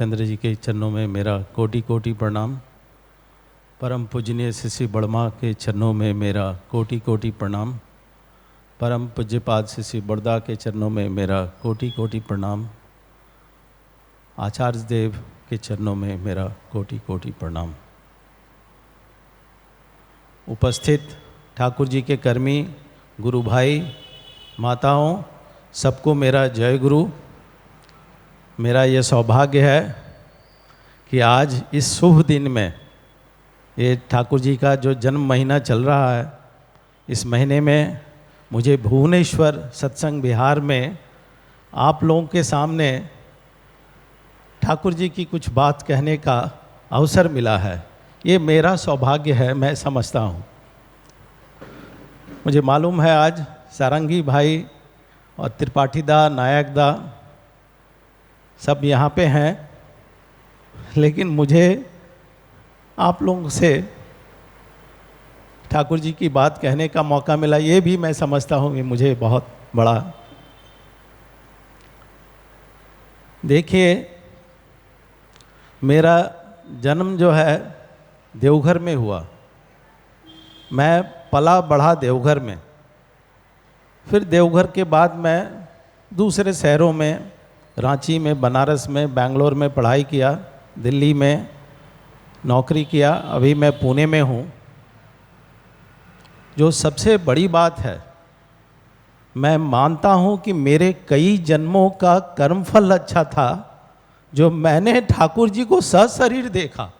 चंद्र जी के चरणों में मेरा कोटि कोटि प्रणाम। परम पूजनीय श्री बड़मा के चरणों में मेरा कोटि कोटि प्रणाम। परम पूज्यपाद श्री बड़दा के चरणों में मेरा कोटि कोटि प्रणाम। आचार्य देव के चरणों में मेरा कोटि कोटि प्रणाम। उपस्थित ठाकुर जी के कर्मी, गुरु भाई, माताओं, सबको मेरा जय गुरु। मेरा ये सौभाग्य है कि आज इस शुभ दिन में, ये ठाकुर जी का जो जन्म महीना चल रहा है, इस महीने में मुझे भुवनेश्वर सत्संग विहार में आप लोगों के सामने ठाकुर जी की कुछ बात कहने का अवसर मिला है। ये मेरा सौभाग्य है, मैं समझता हूँ। मुझे मालूम है आज सारंगी भाई और त्रिपाठी दा, नायक दा सब यहाँ पे हैं, लेकिन मुझे आप लोगों से ठाकुर जी की बात कहने का मौका मिला, ये भी मैं समझता हूँ कि मुझे बहुत बड़ा। देखिए, मेरा जन्म जो है देवघर में हुआ। मैं पला बढ़ा देवघर में, फिर देवघर के बाद मैं दूसरे शहरों में, रांची में, बनारस में, बेंगलोर में पढ़ाई किया, दिल्ली में नौकरी किया, अभी मैं पुणे में हूँ। जो सबसे बड़ी बात है, मैं मानता हूँ कि मेरे कई जन्मों का कर्मफल अच्छा था जो मैंने ठाकुर जी को सशरीर देखा।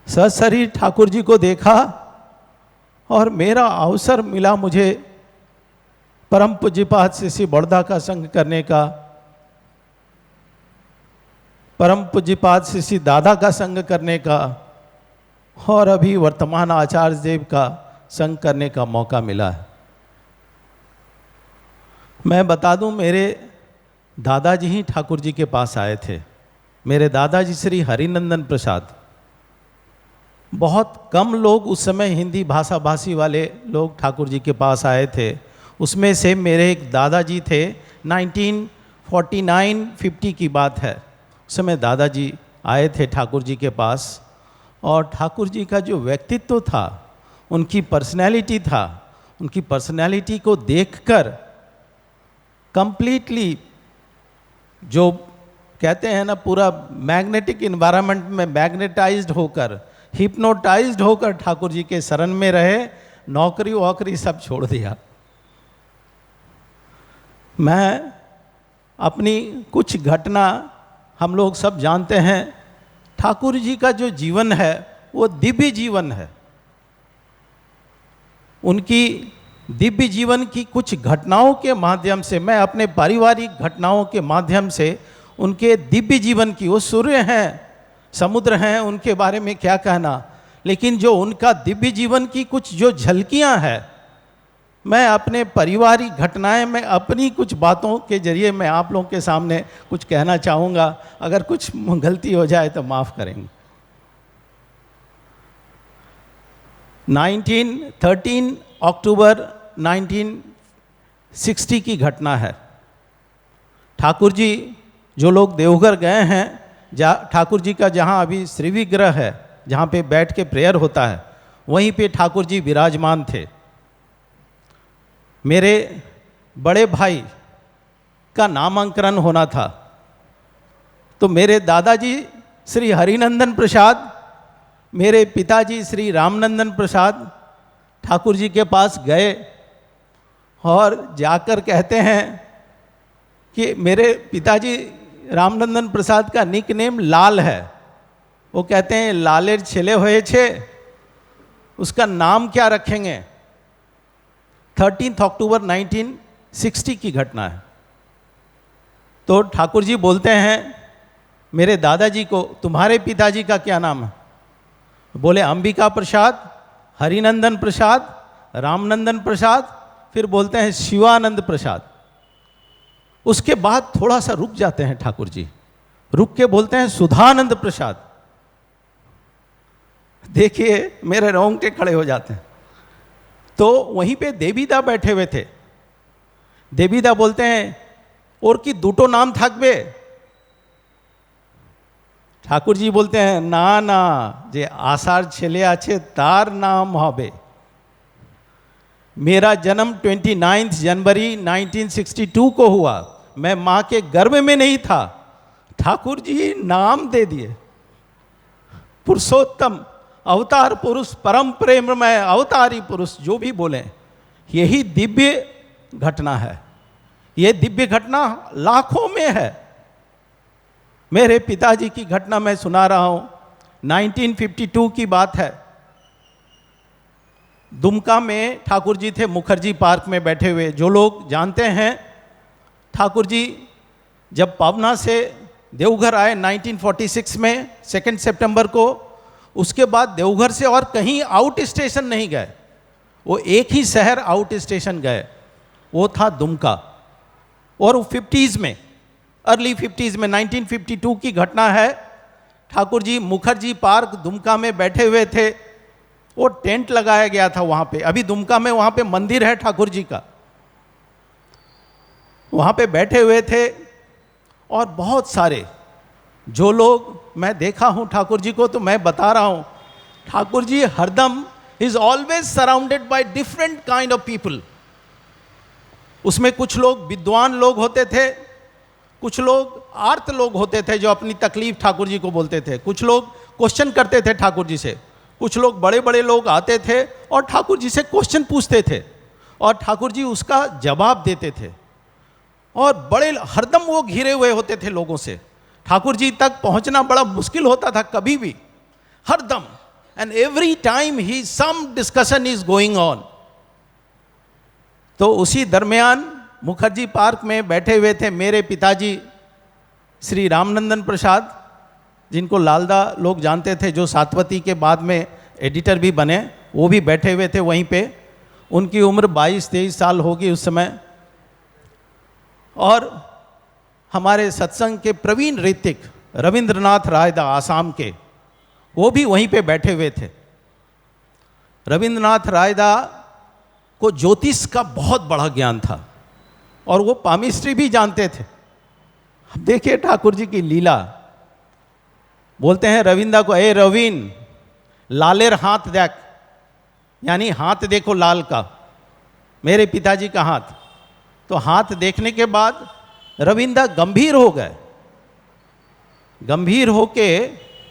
सशरीर ठाकुर जी को देखा और मेरा अवसर मिला मुझे परम पूज्यपाद श्री बड़दा का संग करने का, परम पूज्यपाद श्री दादा का संग करने का, और अभी वर्तमान आचार्य देव का संग करने का मौका मिला है। मैं बता दूं, मेरे दादाजी ही ठाकुर जी के पास आए थे। मेरे दादाजी श्री हरिनंदन प्रसाद। बहुत कम लोग उस समय हिंदी भाषा भाषी वाले लोग ठाकुर जी के पास आए थे। उसमें से मेरे एक दादाजी थे। 1949-50 की बात है। उस समय दादाजी आए थे ठाकुर जी के पास, और ठाकुर जी का जो व्यक्तित्व था, उनकी पर्सनैलिटी था, उनकी पर्सनैलिटी को देखकर कंप्लीटली, जो कहते हैं ना, पूरा मैग्नेटिक इन्वायरमेंट में मैग्नेटाइज्ड होकर, हिप्नोटाइज्ड होकर ठाकुर जी के शरण में रहे। नौकरी वोकरी सब छोड़ दिया। मैं अपनी कुछ घटना, हम लोग सब जानते हैं, ठाकुर जी का जो जीवन है वो दिव्य जीवन है। उनकी दिव्य जीवन की कुछ घटनाओं के माध्यम से, मैं अपने पारिवारिक घटनाओं के माध्यम से उनके दिव्य जीवन की, वो सूर्य हैं, समुद्र हैं, उनके बारे में क्या कहना, लेकिन जो उनका दिव्य जीवन की कुछ जो झलकियां हैं, मैं अपने पारिवारिक घटनाएं में अपनी कुछ बातों के जरिए मैं आप लोगों के सामने कुछ कहना चाहूँगा। अगर कुछ गलती हो जाए तो माफ़ करेंगे। 13 अक्टूबर 1960 की घटना है। ठाकुर जी, जो लोग देवघर गए हैं, ठाकुर जी का जहाँ अभी श्री विग्रह है, जहाँ पे बैठ के प्रेयर होता है, वहीं पे ठाकुर जी विराजमान थे। मेरे बड़े भाई का नामांकन होना था, तो मेरे दादाजी श्री हरिनंदन प्रसाद, मेरे पिताजी श्री रामनंदन प्रसाद ठाकुर जी के पास गए और जाकर कहते हैं कि मेरे पिताजी रामनंदन प्रसाद का निक नेम लाल है। वो कहते हैं, लालेर छेले हुए छे, उसका नाम क्या रखेंगे। 13 अक्टूबर 1960 की घटना है। तो ठाकुर जी बोलते हैं मेरे दादाजी को, तुम्हारे पिताजी का क्या नाम है। बोले अंबिका प्रसाद, हरिनंदन प्रसाद, रामनंदन प्रसाद, फिर बोलते हैं शिवानंद प्रसाद। उसके बाद थोड़ा सा रुक जाते हैं ठाकुर जी, रुक के बोलते हैं सुधानंद प्रसाद। देखिए, मेरे रोंगटे खड़े हो जाते हैं। तो वहीं पे देवीदा बैठे हुए थे। देवीदा बोलते हैं, और कि दुटो नाम থাকবে। ठाकुर जी बोलते हैं ना ना जे आषाढ़ छेले आछे तार नाम हबे। मेरा जन्म 29 जनवरी 1962 को हुआ, मैं माँ के गर्भ में नहीं था, ठाकुर जी नाम दे दिए। पुरुषोत्तम, अवतार पुरुष, परम प्रेममय अवतारी पुरुष, जो भी बोले, यही दिव्य घटना है। ये दिव्य घटना लाखों में है। मेरे पिताजी की घटना मैं सुना रहा हूं, 1952 की बात है। दुमका में ठाकुर जी थे, मुखर्जी पार्क में बैठे हुए। जो लोग जानते हैं, ठाकुर जी जब पावना से देवघर आए 1946 में 2 सितंबर को, उसके बाद देवघर से और कहीं आउट स्टेशन नहीं गए, वो एक ही शहर आउट स्टेशन गए, वो था दुमका। और वो 50s में, अर्ली 50s में, 1952 की घटना है। ठाकुर जी मुखर्जी पार्क दुमका में बैठे हुए थे, वो टेंट लगाया गया था वहाँ पे। अभी दुमका में वहाँ पे मंदिर है ठाकुर जी का, वहाँ पे बैठे हुए थे। और बहुत सारे जो लोग, मैं देखा हूँ ठाकुर जी को, तो मैं बता रहा हूँ, ठाकुर जी हरदम is always surrounded by different kind of people. उसमें कुछ लोग विद्वान लोग होते थे, कुछ लोग आर्त लोग होते थे जो अपनी तकलीफ ठाकुर जी को बोलते थे, कुछ लोग क्वेश्चन करते थे ठाकुर जी से, कुछ लोग बड़े बड़े लोग आते थे और ठाकुर जी से क्वेश्चन पूछते थे और ठाकुर जी उसका जवाब देते थे। और बड़े हरदम वो घिरे हुए होते थे लोगों से, ठाकुर जी तक पहुंचना बड़ा मुश्किल होता था कभी भी, हरदम। And every time he some discussion is going on. तो उसी दरमियान मुखर्जी पार्क में बैठे हुए थे मेरे पिताजी श्री रामनंदन प्रसाद, जिनको लालदा लोग जानते थे, जो सातवती के बाद में एडिटर भी बने, वो भी बैठे हुए थे वहीं पे। उनकी उम्र 22-23 साल होगी उस समय। और हमारे सत्संग के प्रवीण ऋतिक रविंद्रनाथ रायदा आसाम के, वो भी वहीं पे बैठे हुए थे। रविंद्रनाथ रायदा को ज्योतिष का बहुत बड़ा ज्ञान था और वो पामिस्ट्री भी जानते थे। अब देखिए ठाकुर जी की लीला। बोलते हैं रविंदा को, ए रवीन लालेर हाथ देख, यानी हाथ देखो लाल का, मेरे पिताजी का हाथ। तो हाथ देखने के बाद रविंदा गंभीर हो गए, गंभीर होके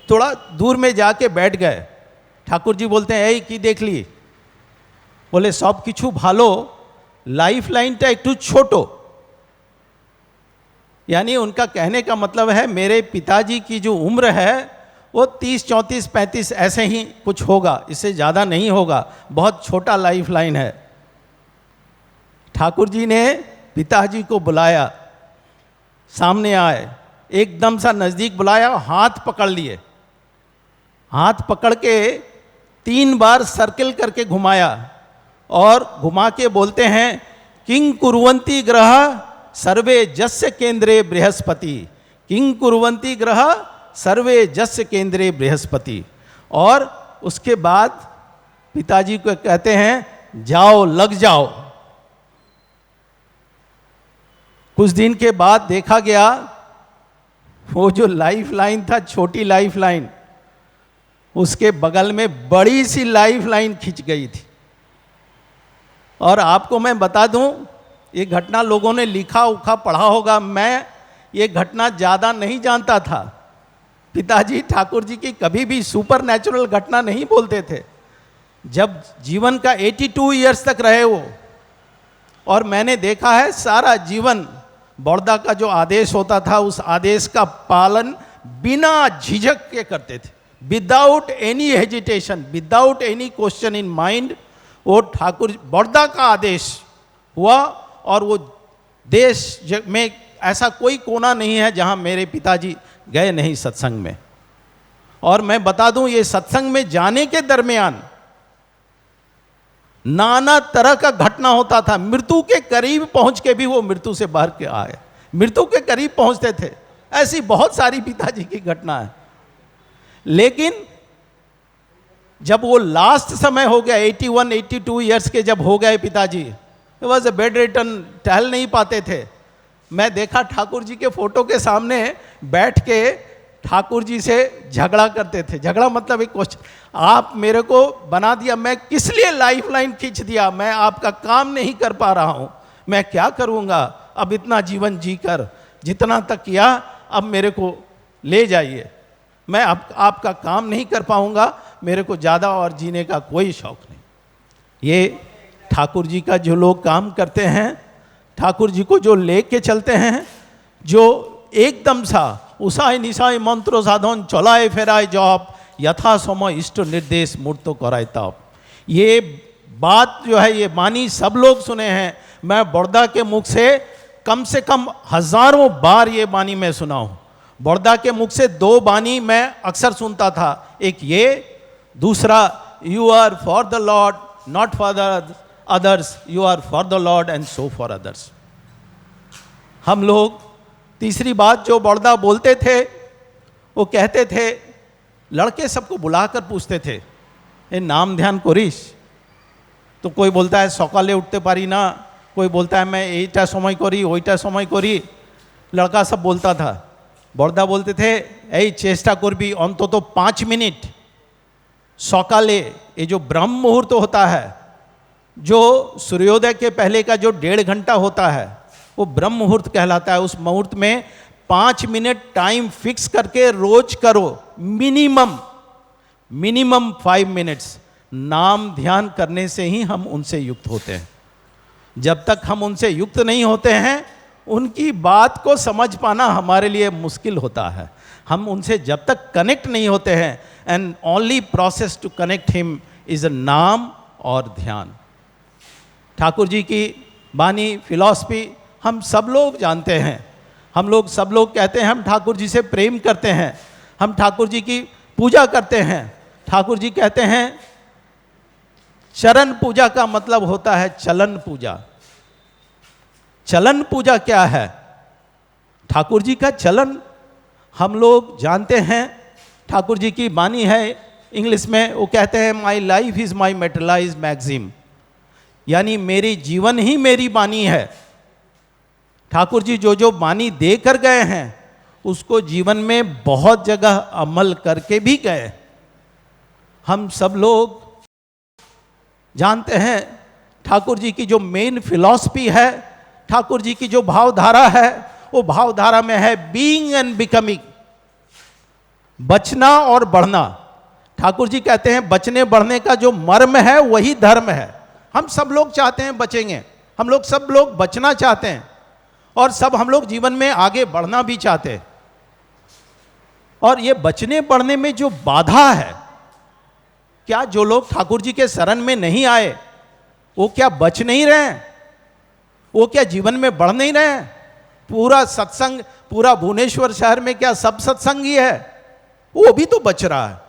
थोड़ा दूर में जाके बैठ गए। ठाकुर जी बोलते हैं, ए की देख ली? बोले सब किछु भालो, लाइफ लाइनटा एकटू छोटो। यानी उनका कहने का मतलब है मेरे पिताजी की जो उम्र है वो 30, 34, 35 ऐसे ही कुछ होगा, इससे ज़्यादा नहीं होगा, बहुत छोटा लाइफ लाइन है। ठाकुर जी ने पिताजी को बुलाया, सामने आए, एकदम सा नज़दीक बुलाया, हाथ पकड़ लिए, हाथ पकड़ के 3 बार सर्किल करके घुमाया और घुमा के बोलते हैं, किंग कुर्वन्ति ग्रह सर्वे जस्य केंद्रे बृहस्पति, किंग कुर्वन्ति ग्रह सर्वे जस्य केंद्रे बृहस्पति। और उसके बाद पिताजी को कहते हैं, जाओ लग जाओ। कुछ दिन के बाद देखा गया वो जो लाइफ लाइन था, छोटी लाइफ लाइन, उसके बगल में बड़ी सी लाइफ लाइन खिंच गई थी। और आपको मैं बता दूं, ये घटना लोगों ने लिखा उखा पढ़ा होगा, मैं ये घटना ज़्यादा नहीं जानता था। पिताजी ठाकुर जी की कभी भी सुपर नेचुरल घटना नहीं बोलते थे। जब जीवन का 82 ईयर्स तक रहे वो, और मैंने देखा है सारा जीवन बड़ौदा का जो आदेश होता था, उस आदेश का पालन बिना झिझक के करते थे, without any hesitation, without any question in mind. वो ठाकुर बड़ौदा का आदेश हुआ और वो देश में ऐसा कोई कोना नहीं है जहां मेरे पिताजी गए नहीं सत्संग में। और मैं बता दूं, ये सत्संग में जाने के दरमियान नाना तरह का घटना होता था। मृत्यु के करीब पहुंच के भी वो मृत्यु से बाहर के आए, मृत्यु के करीब पहुंचते थे। ऐसी बहुत सारी पिताजी की घटना है। लेकिन जब वो लास्ट समय हो गया, 81, 82 ईयर्स के जब हो गए पिताजी, वॉज ए बेड रिटर्न, टहल नहीं पाते थे। मैं देखा ठाकुर जी के फोटो के सामने बैठ के ठाकुर जी से झगड़ा करते थे। झगड़ा मतलब एक क्वेश्चन, आप मेरे को बना दिया, मैं किस लिए लाइफ लाइन खींच दिया, मैं आपका काम नहीं कर पा रहा हूँ, मैं क्या करूँगा अब, इतना जीवन जी कर जितना तक किया अब मेरे को ले जाइए, मैं अब आपका काम नहीं कर पाऊँगा, मेरे को ज़्यादा और जीने का कोई शौक़ नहीं। ये ठाकुर जी का जो लोग काम करते हैं, ठाकुर जी को जो लेके चलते हैं, जो एकदम सा उषाय निशाय मंत्र साधन चलाए फेराए जप यथा समय इष्ट निर्देश मूर्त कराए तप। ये बात जो है, ये बानी सब लोग सुने हैं। मैं बड़ौदा के मुख से कम हजारों बार ये बानी मैं सुना हूँ। बड़ौदा के मुख से 2 बानी मैं अक्सर सुनता था, एक ये, दूसरा you are for the Lord not for the others, you are for the Lord and so for others. हम लोग तीसरी बात जो बड़ौदा बोलते थे, वो कहते थे, लड़के सबको बुलाकर पूछते थे, ए नाम ध्यान करिस? तो कोई बोलता है सकाले उठते पारी ना, कोई बोलता है मैं এইটা समय करी ওইটা समय करी, लड़का सब बोलता था। बड़ौदा बोलते थे এই চেষ্টা করবি অন্তত 5 मिनट सकाले, ये जो ब्रह्म मुहूर्त होता है, जो सूर्योदय के पहले का जो 1.5 घंटा होता है, वो ब्रह्म मुहूर्त कहलाता है। उस मुहूर्त में 5 मिनट टाइम फिक्स करके रोज करो, मिनिमम 5 मिनट्स। नाम ध्यान करने से ही हम उनसे युक्त होते हैं। जब तक हम उनसे युक्त नहीं होते हैं, उनकी बात को समझ पाना हमारे लिए मुश्किल होता है। हम उनसे जब तक कनेक्ट नहीं होते हैं, and only process to connect him is a नाम और ध्यान। ठाकुर जी की बानी फिलॉसफी हम सब लोग जानते हैं। हम लोग सब लोग कहते हैं हम ठाकुर जी से प्रेम करते हैं, हम ठाकुर जी की पूजा करते हैं। ठाकुर जी कहते हैं चरण पूजा का मतलब होता है चलन पूजा। चलन पूजा क्या है? ठाकुर जी का चलन हम लोग जानते हैं। ठाकुर जी की बानी है, इंग्लिश में वो कहते हैं my life is my materialised magazine, यानी मेरी जीवन ही मेरी बानी है। ठाकुर जी जो जो बानी दे कर गए हैं, उसको जीवन में बहुत जगह अमल करके भी गए। हम सब लोग जानते हैं ठाकुर जी की जो मेन फिलॉसफी है, ठाकुर जी की जो भावधारा है, वो भावधारा में है बीइंग एंड बिकमिंग, बचना और बढ़ना। ठाकुर जी कहते हैं बचने बढ़ने का जो मर्म है वही धर्म है। हम सब लोग चाहते हैं बचेंगे, हम लोग सब लोग बचना चाहते हैं, और सब हम लोग जीवन में आगे बढ़ना भी चाहते हैं। और ये बचने बढ़ने में जो बाधा है, क्या जो लोग ठाकुर जी के शरण में नहीं आए, वो क्या बच नहीं रहे हैं? वो क्या जीवन में बढ़ नहीं रहे हैं? पूरा सत्संग, पूरा भुवनेश्वर शहर में क्या सब सत्संग ही है? वो भी तो बच रहा है।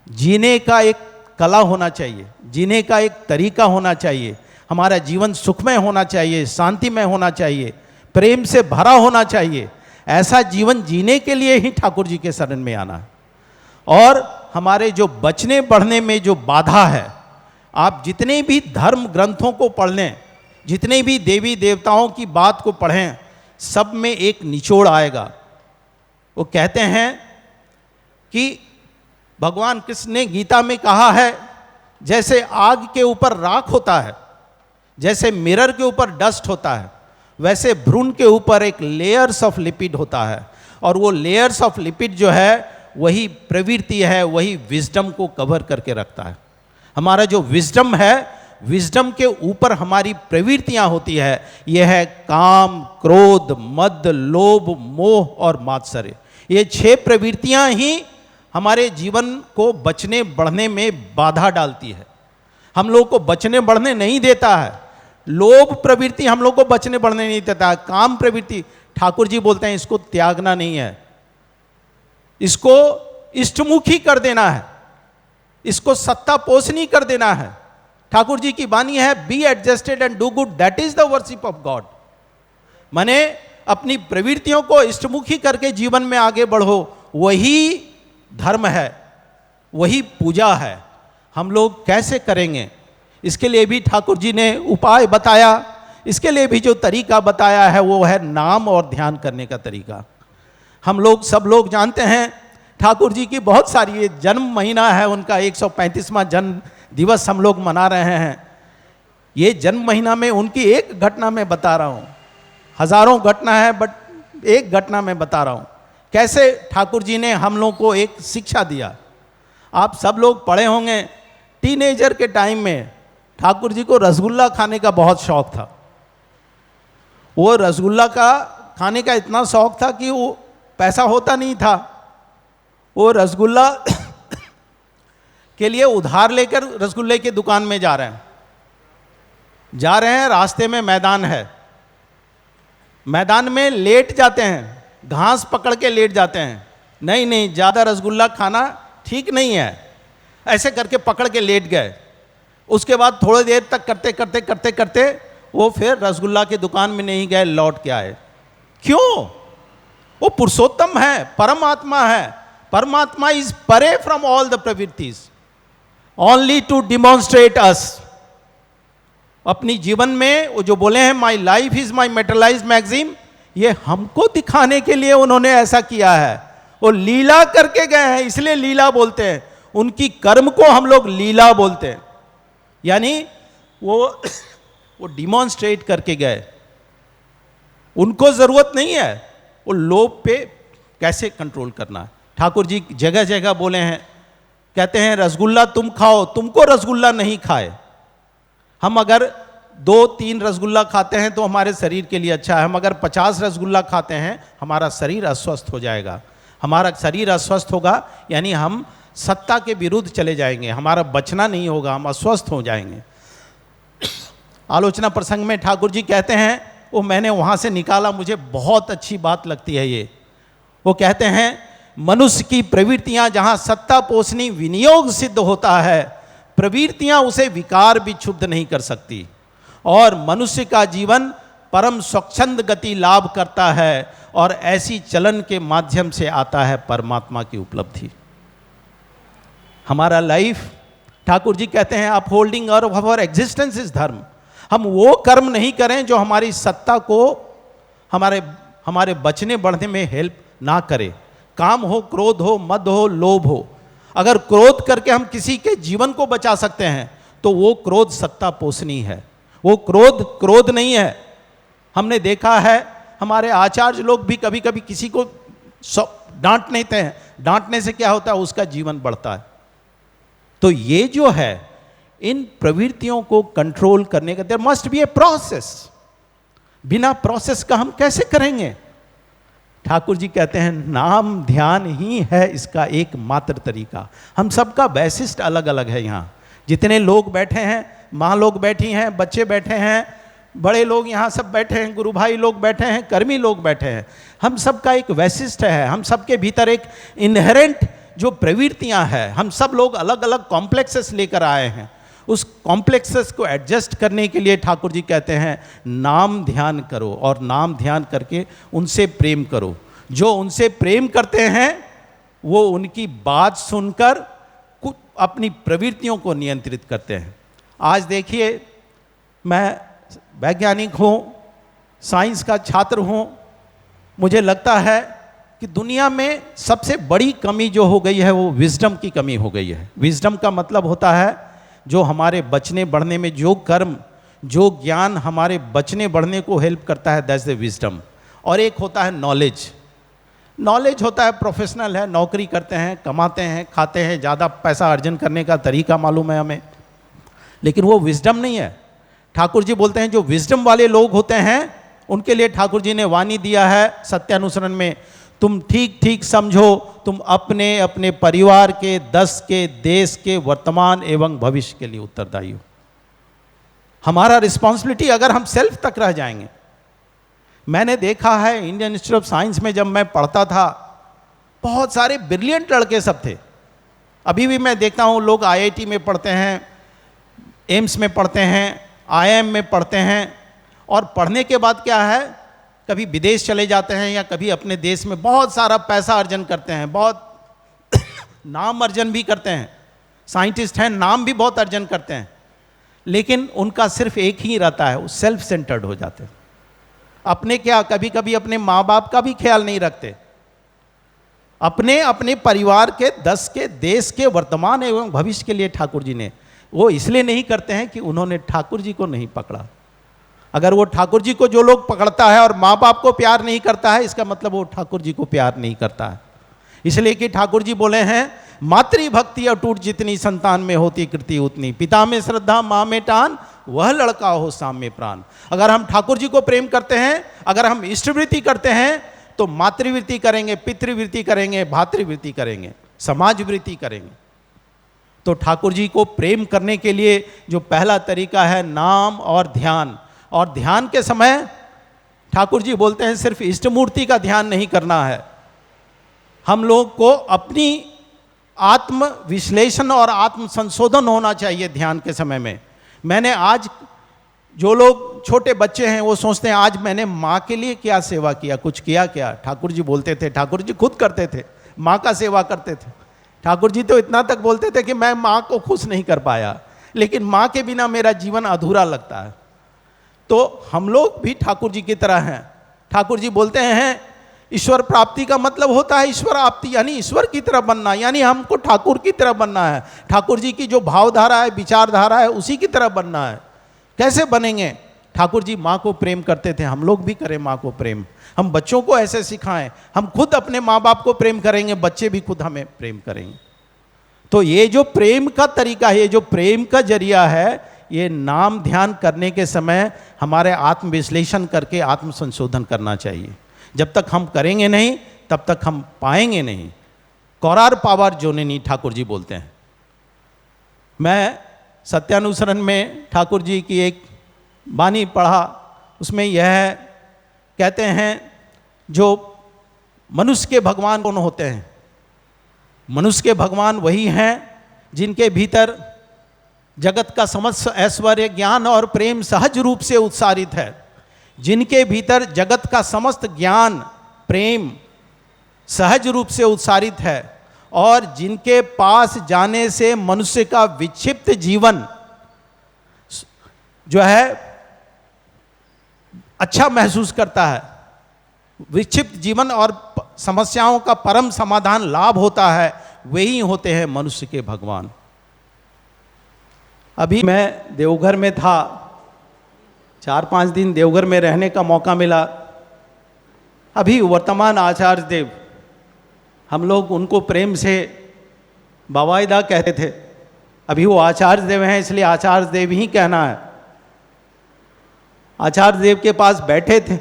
जीने का एक कला होना चाहिए, जीने का एक तरीका होना चाहिए। हमारा जीवन सुखमय होना चाहिए, शांतिमय होना चाहिए, प्रेम से भरा होना चाहिए। ऐसा जीवन जीने के लिए ही ठाकुर जी के शरण में आना है। और हमारे जो बचने बढ़ने में जो बाधा है, आप जितने भी धर्म ग्रंथों को पढ़ लें, जितने भी देवी देवताओं की बात को पढ़ें, सब में एक निचोड़ आएगा। वो कहते हैं कि भगवान कृष्ण ने गीता में कहा है, जैसे आग के ऊपर राख होता है, जैसे मिरर के ऊपर डस्ट होता है, वैसे भ्रूण के ऊपर एक लेयर्स ऑफ लिपिड होता है। और वो लेयर्स ऑफ लिपिड जो है, वही प्रवृत्ति है, वही विजडम को कवर करके रखता है। हमारा जो विजडम है, विजडम के ऊपर हमारी प्रवृत्तियां होती है। यह है काम, क्रोध, मद, लोभ, मोह और मात्सर्य। ये 6 प्रवृत्तियां ही हमारे जीवन को बचने बढ़ने में बाधा डालती है, हम लोग को बचने बढ़ने नहीं देता है। लोभ प्रवृत्ति हम लोग को बचने बढ़ने नहीं देता है। काम प्रवृत्ति, ठाकुर जी बोलते हैं इसको त्यागना नहीं है, इसको इष्टमुखी कर देना है, इसको सत्ता पोषणी कर देना है। ठाकुर जी की बानी है be adjusted and do good, that is the worship of God. माने अपनी प्रवृत्तियों को इष्टमुखी करके जीवन में आगे बढ़ो, वही धर्म है, वही पूजा है। हम लोग कैसे करेंगे, इसके लिए भी ठाकुर जी ने उपाय बताया। इसके लिए भी जो तरीका बताया है वो है नाम और ध्यान करने का तरीका। हम लोग सब लोग जानते हैं ठाकुर जी की बहुत सारी, ये जन्म महीना है उनका, 135वां जन्म दिवस हम लोग मना रहे हैं। ये जन्म महीना में उनकी एक घटना मैं बता रहा हूँ, हजारों घटना है बट एक घटना मैं बता रहा हूँ, कैसे ठाकुर जी ने हम लोग को एक शिक्षा दिया। आप सब लोग पढ़े होंगे, टीनेजर के टाइम में ठाकुर जी को रसगुल्ला खाने का बहुत शौक था। वो रसगुल्ला का खाने का इतना शौक था कि वो पैसा होता नहीं था, वो रसगुल्ला के लिए उधार लेकर रसगुल्ले की दुकान में जा रहे हैं, रास्ते में मैदान है, मैदान में लेट जाते हैं, घास पकड़ के लेट जाते हैं, नहीं ज़्यादा रसगुल्ला खाना ठीक नहीं है, ऐसे करके पकड़ के लेट गए। उसके बाद थोड़ी देर तक करते करते वो फिर रसगुल्ला की दुकान में नहीं गए, लौट के आए। क्यों? वो पुरुषोत्तम है, परमात्मा है। परमात्मा इज परे फ्रॉम ऑल द प्रवृत्तिज, ओनली टू डिमॉन्स्ट्रेट अस। अपनी जीवन में वो जो बोले हैं, my life is my materialised magazine, ये हमको दिखाने के लिए उन्होंने ऐसा किया है। वो लीला करके गए हैं, इसलिए लीला बोलते हैं। उनकी कर्म को हम लोग लीला बोलते हैं, यानी वो डिमॉन्स्ट्रेट करके गए। उनको जरूरत नहीं है वो लोभ पे कैसे कंट्रोल करना। ठाकुर जी जगह जगह बोले हैं, कहते हैं रसगुल्ला तुम खाओ, तुमको रसगुल्ला नहीं खाए। हम अगर 2-3 रसगुल्ला खाते हैं तो हमारे शरीर के लिए अच्छा है, हम अगर 50 रसगुल्ला खाते हैं हमारा शरीर अस्वस्थ हो जाएगा। हमारा शरीर अस्वस्थ होगा यानी हम सत्ता के विरुद्ध चले जाएंगे, हमारा बचना नहीं होगा, हम अस्वस्थ हो जाएंगे। आलोचना प्रसंग में ठाकुर जी कहते हैं, वो मैंने वहाँ से निकाला, मुझे बहुत अच्छी बात लगती है ये। वो कहते हैं मनुष्य की प्रवृत्तियां जहाँ सत्ता पोषणी विनियोग सिद्ध होता है, प्रवृत्तियां उसे विकार भी क्षुब्ध नहीं कर सकती, और मनुष्य का जीवन परम स्वच्छंद गति लाभ करता है, और ऐसी चलन के माध्यम से आता है परमात्मा की उपलब्धि। हमारा लाइफ, ठाकुर जी कहते हैं अप होल्डिंग और एग्जिस्टेंस इज धर्म। हम वो कर्म नहीं करें जो हमारी सत्ता को हमारे बचने बढ़ने में हेल्प ना करे। काम हो, क्रोध हो, मद हो, लोभ हो। अगर क्रोध करके हम किसी के जीवन को बचा सकते हैं तो वो क्रोध सत्ता पोषणी है, वो क्रोध नहीं है। हमने देखा है हमारे आचार्य लोग भी कभी कभी किसी को डांट लेते हैं, डांटने से क्या होता है, उसका जीवन बढ़ता है। तो ये जो है, इन प्रवृत्तियों को कंट्रोल करने का there must be a process. बिना प्रोसेस का हम कैसे करेंगे? ठाकुर जी कहते हैं नाम ध्यान ही है इसका एकमात्र तरीका। हम सबका वैशिष्ट अलग अलग है। यहाँ जितने लोग बैठे हैं, माँ लोग बैठी हैं, बच्चे बैठे हैं, बड़े लोग यहाँ सब बैठे हैं, गुरु भाई लोग बैठे हैं, कर्मी लोग बैठे हैं, हम सबका एक वैशिष्ट है। हम सबके भीतर एक इनहेरेंट जो प्रवृत्तियाँ हैं, हम सब लोग अलग अलग कॉम्प्लेक्सेस लेकर आए हैं। उस कॉम्प्लेक्सेस को एडजस्ट करने के लिए ठाकुर जी कहते हैं नाम ध्यान करो, और नाम ध्यान करके उनसे प्रेम करो। जो उनसे प्रेम करते हैं वो उनकी बात सुनकर कुछ अपनी प्रवृत्तियों को नियंत्रित करते हैं। आज देखिए, मैं वैज्ञानिक हूँ, साइंस का छात्र हूँ, मुझे लगता है कि दुनिया में सबसे बड़ी कमी जो हो गई है वो विजडम की कमी हो गई है। विजडम का मतलब होता है जो हमारे बचने बढ़ने में जो कर्म, जो ज्ञान हमारे बचने बढ़ने को हेल्प करता है, दैट्स द विजडम। और एक होता है नॉलेज। नॉलेज होता है प्रोफेशनल है, नौकरी करते हैं, कमाते हैं, खाते हैं, ज़्यादा पैसा अर्जन करने का तरीका मालूम है हमें, लेकिन वो विजडम नहीं है। ठाकुर जी बोलते हैं जो विजडम वाले लोग होते हैं उनके लिए ठाकुर जी ने वाणी दिया है सत्यानुसरण में, तुम ठीक ठीक समझो, तुम अपने अपने परिवार के, 10 के, देश के वर्तमान एवं भविष्य के लिए उत्तरदायी हो। हमारा रिस्पॉन्सिबिलिटी अगर हम सेल्फ तक रह जाएंगे। मैंने देखा है इंडियन इंस्टीट्यूट ऑफ साइंस में जब मैं पढ़ता था, बहुत सारे ब्रिलियंट लड़के सब थे। अभी भी मैं देखता हूँ लोग IIT में पढ़ते हैं, एम्स में पढ़ते हैं, IIM में पढ़ते हैं, और पढ़ने के बाद क्या है, कभी विदेश चले जाते हैं या कभी अपने देश में बहुत सारा पैसा अर्जन करते हैं, बहुत नाम अर्जन भी करते हैं। साइंटिस्ट हैं, नाम भी बहुत अर्जन करते हैं, लेकिन उनका सिर्फ एक ही रहता है, वो सेल्फ सेंटर्ड हो जाते हैं। अपने क्या, कभी कभी अपने माँ बाप का भी ख्याल नहीं रखते। अपने अपने परिवार के, 10 के, देश के वर्तमान एवं भविष्य के लिए ठाकुर जी ने, वो इसलिए नहीं करते हैं कि उन्होंने ठाकुर जी को नहीं पकड़ा। अगर वो ठाकुर जी को जो लोग पकड़ता है और माँ बाप को प्यार नहीं करता है, इसका मतलब वो ठाकुर जी को प्यार नहीं करता है। इसलिए कि ठाकुर जी बोले हैं, मातृभक्ति अटूट जितनी संतान में होती कृति उतनी, पिता में श्रद्धा माँ में टान, वह लड़का हो साम्य प्राण। अगर हम ठाकुर जी को प्रेम करते हैं, अगर हम इष्टवृत्ति करते हैं, तो मातृवृत्ति करेंगे, पितृवृत्ति करेंगे, भातृवृत्ति करेंगे, समाजवृत्ति करेंगे। तो ठाकुर जी को प्रेम करने के लिए जो पहला तरीका है, नाम और ध्यान। और ध्यान के समय ठाकुर जी बोलते हैं सिर्फ इष्ट मूर्ति का ध्यान नहीं करना है, हम लोग को अपनी आत्म विश्लेषण और आत्म संशोधन होना चाहिए ध्यान के समय में। मैंने आज, जो लोग छोटे बच्चे हैं वो सोचते हैं आज मैंने माँ के लिए क्या सेवा किया, कुछ किया क्या? ठाकुर जी बोलते थे, ठाकुर जी खुद करते थे, माँ का सेवा करते थे। ठाकुर जी तो इतना तक बोलते थे कि मैं माँ को खुश नहीं कर पाया, लेकिन माँ के बिना मेरा जीवन अधूरा लगता है। तो हम लोग भी ठाकुर जी की तरह हैं। ठाकुर जी बोलते हैं ईश्वर प्राप्ति का मतलब होता है ईश्वर आपती, यानी ईश्वर की तरह बनना, यानी हमको ठाकुर की तरह बनना है। ठाकुर जी की जो भावधारा है, विचारधारा है, उसी की तरह बनना है। कैसे बनेंगे? ठाकुर जी माँ को प्रेम करते थे, हम लोग भी करें माँ को प्रेम। हम बच्चों को ऐसे सिखाएं, हम खुद अपने माँ बाप को प्रेम करेंगे, बच्चे भी खुद हमें प्रेम करेंगे। तो ये जो प्रेम का तरीका है, ये जो प्रेम का जरिया है, ये नाम ध्यान करने के समय हमारे आत्मविश्लेषण करके आत्म संशोधन करना चाहिए। जब तक हम करेंगे नहीं, तब तक हम पाएंगे नहीं। कौरार पावार जोनेनी, ठाकुर जी बोलते हैं। मैं सत्यानुसरण में ठाकुर जी की एक वाणी पढ़ा, उसमें यह कहते हैं, जो मनुष्य के भगवान कौन होते हैं? मनुष्य के भगवान वही हैं जिनके भीतर जगत का समस्त ऐश्वर्य, ज्ञान और प्रेम सहज रूप से उत्सारित है। जिनके भीतर जगत का समस्त ज्ञान, प्रेम सहज रूप से उत्सारित है, और जिनके पास जाने से मनुष्य का विक्षिप्त जीवन जो है अच्छा महसूस करता है, विक्षिप्त जीवन और समस्याओं का परम समाधान लाभ होता है, वही होते हैं मनुष्य के भगवान। अभी मैं देवघर में था, 4-5 दिन देवघर में रहने का मौका मिला। अभी वर्तमान आचार्य देव, हम लोग उनको प्रेम से बावायदा कहते थे, अभी वो आचार्य देव हैं इसलिए आचार्य देव ही कहना है। आचार्य देव के पास बैठे थे,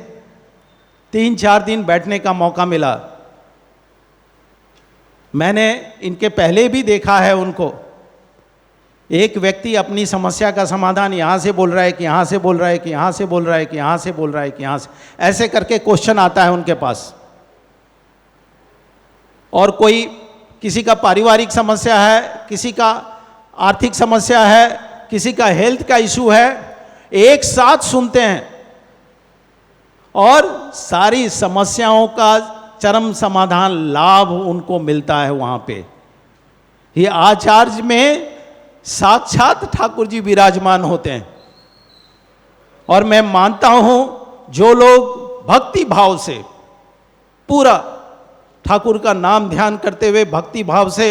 3-4 दिन बैठने का मौका मिला। मैंने इनके पहले भी देखा है उनको। एक व्यक्ति अपनी समस्या का समाधान यहाँ से बोल रहा है कि यहाँ से बोल रहा है कि यहाँ से बोल रहा है कि यहाँ से बोल रहा है कि यहाँ से, ऐसे करके क्वेश्चन आता है उनके पास। और कोई, किसी का पारिवारिक समस्या है, किसी का आर्थिक समस्या है, किसी का हेल्थ का इशू है, एक साथ सुनते हैं और सारी समस्याओं का चरम समाधान लाभ उनको मिलता है वहाँ पे। ये आचार्य में साक्षात ठाकुर जी विराजमान होते हैं। और मैं मानता हूं जो लोग भक्ति भाव से पूरा ठाकुर का नाम ध्यान करते हुए भक्ति भाव से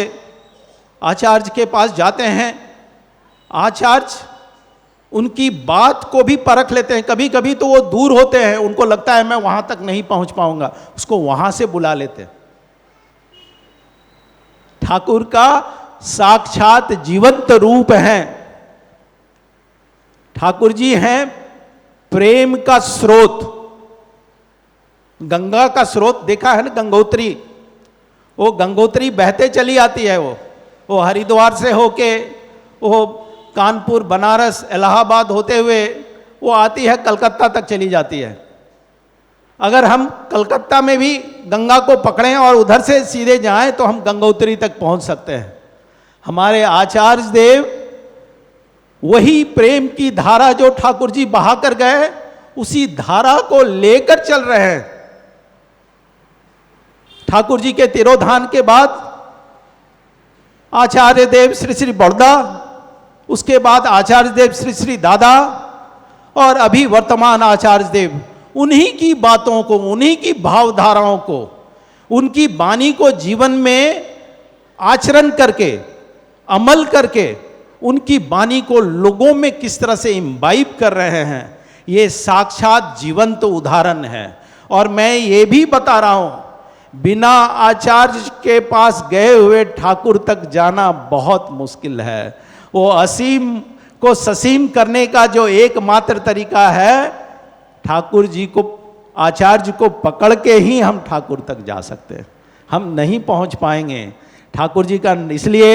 आचार्य के पास जाते हैं, आचार्य उनकी बात को भी परख लेते हैं। कभी कभी तो वो दूर होते हैं, उनको लगता है मैं वहां तक नहीं पहुंच पाऊंगा, उसको वहां से बुला लेते हैं। ठाकुर का साक्षात जीवंत रूप हैं। ठाकुर जी हैं प्रेम का स्रोत, गंगा का स्रोत देखा है ना, गंगोत्री। वो गंगोत्री बहते चली आती है, वो हरिद्वार से होके वो कानपुर, बनारस, इलाहाबाद होते हुए वो आती है, कलकत्ता तक चली जाती है। अगर हम कलकत्ता में भी गंगा को पकड़ें और उधर से सीधे जाएं तो हम गंगोत्री तक पहुंच सकते हैं। हमारे आचार्य देव वही प्रेम की धारा जो ठाकुर जी बहा कर गए, उसी धारा को लेकर चल रहे हैं। ठाकुर जी के तिरोधान के बाद आचार्य देव श्री श्री बड़ौदा, उसके बाद आचार्य देव श्री श्री दादा, और अभी वर्तमान आचार्य देव उन्हीं की बातों को, उन्हीं की भावधाराओं को, उनकी वाणी को जीवन में आचरण करके, अमल करके, उनकी वाणी को लोगों में किस तरह से इम्बाइब कर रहे हैं, ये साक्षात जीवंत उदाहरण है। और मैं ये भी बता रहा हूं, बिना आचार्य के पास गए हुए ठाकुर तक जाना बहुत मुश्किल है। वो असीम को ससीम करने का जो एकमात्र तरीका है, ठाकुर जी को, आचार्य को पकड़ के ही हम ठाकुर तक जा सकते हैं। हम नहीं पहुंच पाएंगे ठाकुर जी का। इसलिए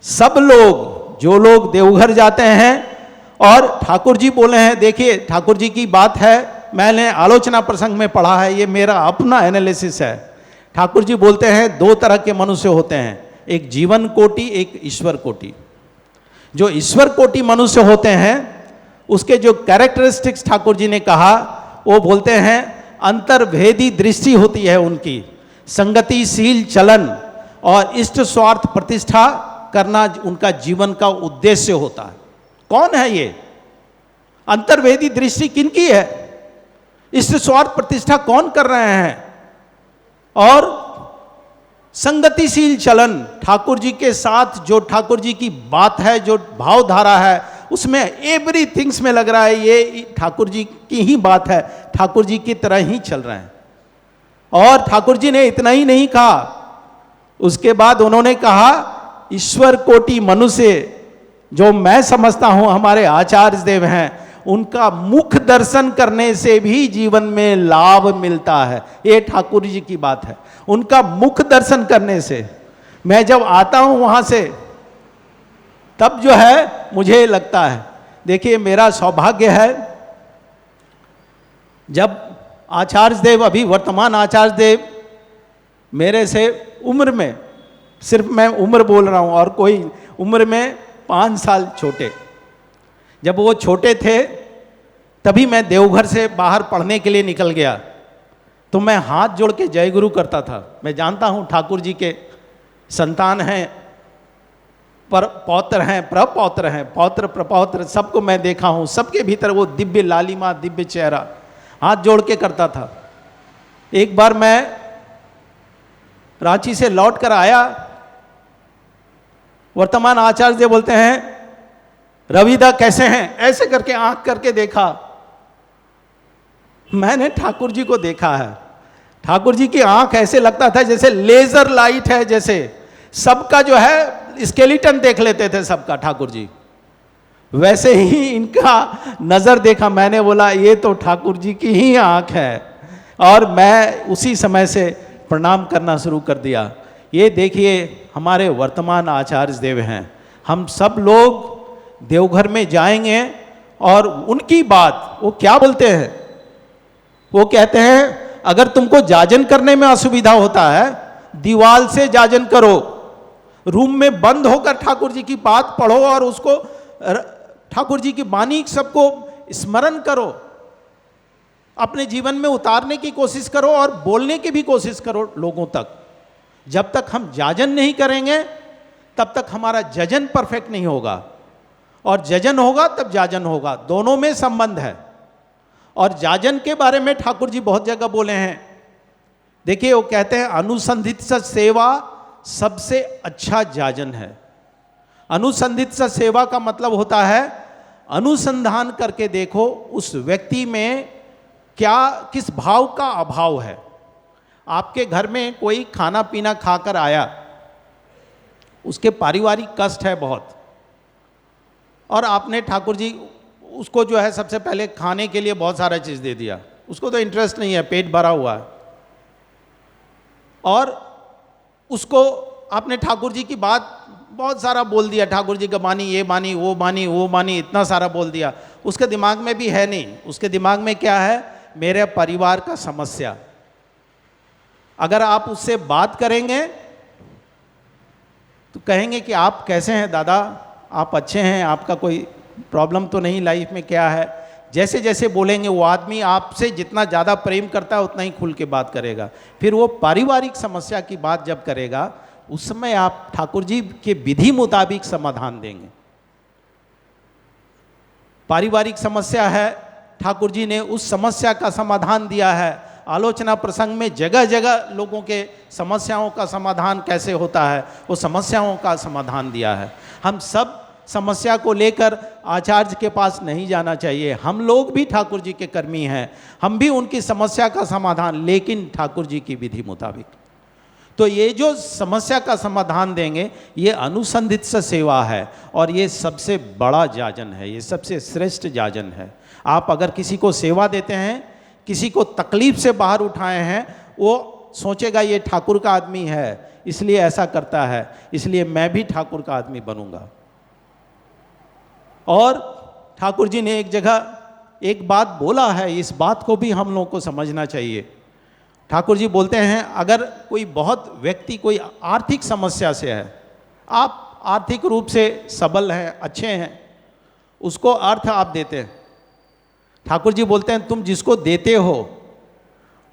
सब लोग, जो लोग देवघर जाते हैं, और ठाकुर जी बोले हैं, देखिए ठाकुर जी की बात है, मैंने आलोचना प्रसंग में पढ़ा है, ये मेरा अपना एनालिसिस है। ठाकुर जी बोलते हैं दो तरह के मनुष्य होते हैं, एक जीवन कोटि, एक ईश्वर कोटि। जो ईश्वर कोटि मनुष्य होते हैं, उसके जो कैरेक्टरिस्टिक्स ठाकुर जी ने कहा, वो बोलते हैं अंतर्भेदी दृष्टि होती है उनकी, संगतिशील चलन और इष्ट स्वार्थ प्रतिष्ठा करना उनका जीवन का उद्देश्य होता है। कौन है ये? अंतर्भेदी दृष्टि किनकी है? इष्ट स्वार्थ प्रतिष्ठा कौन कर रहे हैं? और संगतिशील चलन, ठाकुर जी के साथ जो ठाकुर जी की बात है, जो भावधारा है, उसमें एवरीथिंग्स में लग रहा है ये ठाकुर जी की ही बात है, ठाकुर जी की तरह ही चल रहे हैं। और ठाकुर जी ने इतना ही नहीं कहा, उसके बाद उन्होंने कहा ईश्वर कोटि मनुष्य, जो मैं समझता हूं हमारे आचार्य देव हैं, उनका मुख दर्शन करने से भी जीवन में लाभ मिलता है। ये ठाकुर जी की बात है, उनका मुख दर्शन करने से। मैं जब आता हूं वहां से, तब जो है मुझे लगता है, देखिए मेरा सौभाग्य है, जब आचार्य देव, अभी वर्तमान आचार्य देव मेरे से उम्र में, सिर्फ मैं उम्र बोल रहा हूं, और कोई उम्र में 5 साल छोटे, जब वो छोटे थे तभी मैं देवघर से बाहर पढ़ने के लिए निकल गया, तो मैं हाथ जोड़ के जय गुरु करता था। मैं जानता हूं ठाकुर जी के संतान हैं, पर पौत्र हैं, प्रपौत्र हैं, पौत्र प्रपौत्र, सबको मैं देखा हूं, सबके भीतर वो दिव्य लालिमा, दिव्य चेहरा, हाथ जोड़ के करता था। एक बार मैं रांची से लौट कर आया, वर्तमान आचार्य जी बोलते हैं रविदा कैसे हैं, ऐसे करके आंख करके देखा। मैंने ठाकुर जी को देखा है, ठाकुर जी की आंख ऐसे लगता था जैसे लेजर लाइट है, जैसे सबका जो है स्केलेटन देख लेते थे सबका ठाकुर जी, वैसे ही इनका नजर देखा। मैंने बोला ये तो ठाकुर जी की ही आंख है, और मैं उसी समय से प्रणाम करना शुरू कर दिया। ये देखिए हमारे वर्तमान आचार्य देव हैं। हम सब लोग देवघर में जाएंगे, और उनकी बात, वो क्या बोलते हैं, वो कहते हैं अगर तुमको जाजन करने में असुविधा होता है, दीवाल से जाजन करो, रूम में बंद होकर ठाकुर जी की बात पढ़ो, और उसको ठाकुर जी की वाणी सबको स्मरण करो, अपने जीवन में उतारने की कोशिश करो, और बोलने की भी कोशिश करो लोगों तक। जब तक हम जाजन नहीं करेंगे, तब तक हमारा जजन परफेक्ट नहीं होगा, और जजन होगा तब जाजन होगा, दोनों में संबंध है। और जाजन के बारे में ठाकुर जी बहुत जगह बोले हैं। देखिए वो कहते हैं अनुसंधित सेवा सबसे अच्छा जाजन है। अनुसंधित सेवा का मतलब होता है अनुसंधान करके देखो उस व्यक्ति में क्या, किस भाव का अभाव है। आपके घर में कोई खाना पीना खाकर आया, उसके पारिवारिक कष्ट है बहुत, और आपने ठाकुर जी उसको जो है सबसे पहले खाने के लिए बहुत सारा चीज़ दे दिया, उसको तो इंटरेस्ट नहीं है, पेट भरा हुआ है, और उसको आपने ठाकुर जी की बात बहुत सारा बोल दिया, ठाकुर जी का मानी, ये मानी, वो मानी, वो मानी, इतना सारा बोल दिया। उसके दिमाग में भी है नहीं, उसके दिमाग में क्या है, मेरे परिवार का समस्या। अगर आप उससे बात करेंगे तो कहेंगे कि आप कैसे हैं दादा, आप अच्छे हैं, आपका कोई प्रॉब्लम तो नहीं लाइफ में, क्या है। जैसे जैसे बोलेंगे वो आदमी आपसे जितना ज़्यादा प्रेम करता है उतना ही खुल के बात करेगा। फिर वो पारिवारिक समस्या की बात जब करेगा, उस समय आप ठाकुर जी के विधि मुताबिक समाधान देंगे। पारिवारिक समस्या है, ठाकुर जी ने उस समस्या का समाधान दिया है। आलोचना प्रसंग में जगह जगह लोगों के समस्याओं का समाधान कैसे होता है, वो समस्याओं का समाधान दिया है। हम सब समस्या को लेकर आचार्य के पास नहीं जाना चाहिए। हम लोग भी ठाकुर जी के कर्मी हैं, हम भी उनकी समस्या का समाधान, लेकिन ठाकुर जी की विधि मुताबिक। तो ये जो समस्या का समाधान देंगे, ये अनुसंधित सेवा है और ये सबसे बड़ा जाजन है, ये सबसे श्रेष्ठ जाजन है। आप अगर किसी को सेवा देते हैं, किसी को तकलीफ से बाहर उठाए हैं, वो सोचेगा ये ठाकुर का आदमी है, इसलिए ऐसा करता है, इसलिए मैं भी ठाकुर का आदमी बनूंगा। और ठाकुर जी ने एक जगह एक बात बोला है, इस बात को भी हम लोगों को समझना चाहिए। ठाकुर जी बोलते हैं, अगर कोई बहुत व्यक्ति कोई आर्थिक समस्या से है, आप आर्थिक रूप से सबल हैं, अच्छे हैं, उसको अर्थ आप देते हैं। ठाकुर जी बोलते हैं, तुम जिसको देते हो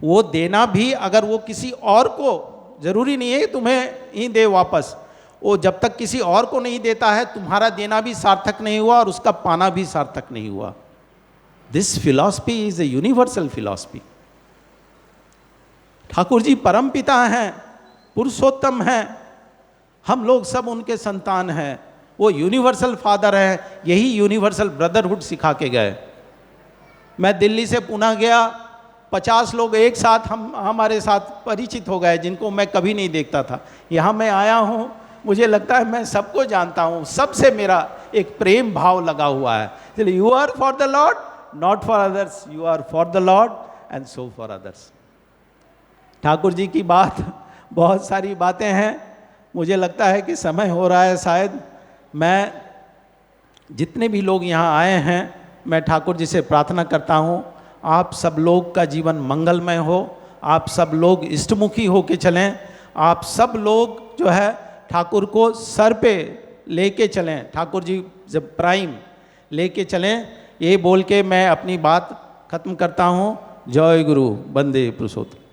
वो देना भी, अगर वो किसी और को, जरूरी नहीं है तुम्हें ही दे वापस, वो जब तक किसी और को नहीं देता है, तुम्हारा देना भी सार्थक नहीं हुआ और उसका पाना भी सार्थक नहीं हुआ। This philosophy is a universal philosophy. Thakur ji परम पिता हैं, पुरुषोत्तम हैं, हम लोग सब उनके संतान हैं, वो यूनिवर्सल फादर हैं, यही यूनिवर्सल ब्रदरहुड सिखा के गए। मैं दिल्ली से पुणे गया, 50 लोग एक साथ हमारे साथ परिचित हो गए, जिनको मैं कभी नहीं देखता था। यहाँ मैं आया हूँ, मुझे लगता है मैं सबको जानता हूँ, सबसे मेरा एक प्रेम भाव लगा हुआ है। इसलिए you are for the Lord, not for others, you are for the Lord and so for others. Thakur ji की बात, बहुत सारी बातें हैं। मुझे लगता है कि समय हो रहा है, शायद मैं, जितने भी लोग यहाँ आए हैं, मैं ठाकुर जी से प्रार्थना करता हूँ, आप सब लोग का जीवन मंगलमय हो, आप सब लोग इष्टमुखी होके चलें, आप सब लोग जो है ठाकुर को सर पे लेके चलें, ठाकुर जी जब प्राइम लेके चलें। ये बोल के मैं अपनी बात खत्म करता हूँ। जय गुरु, वंदे पुरुषोत्तम।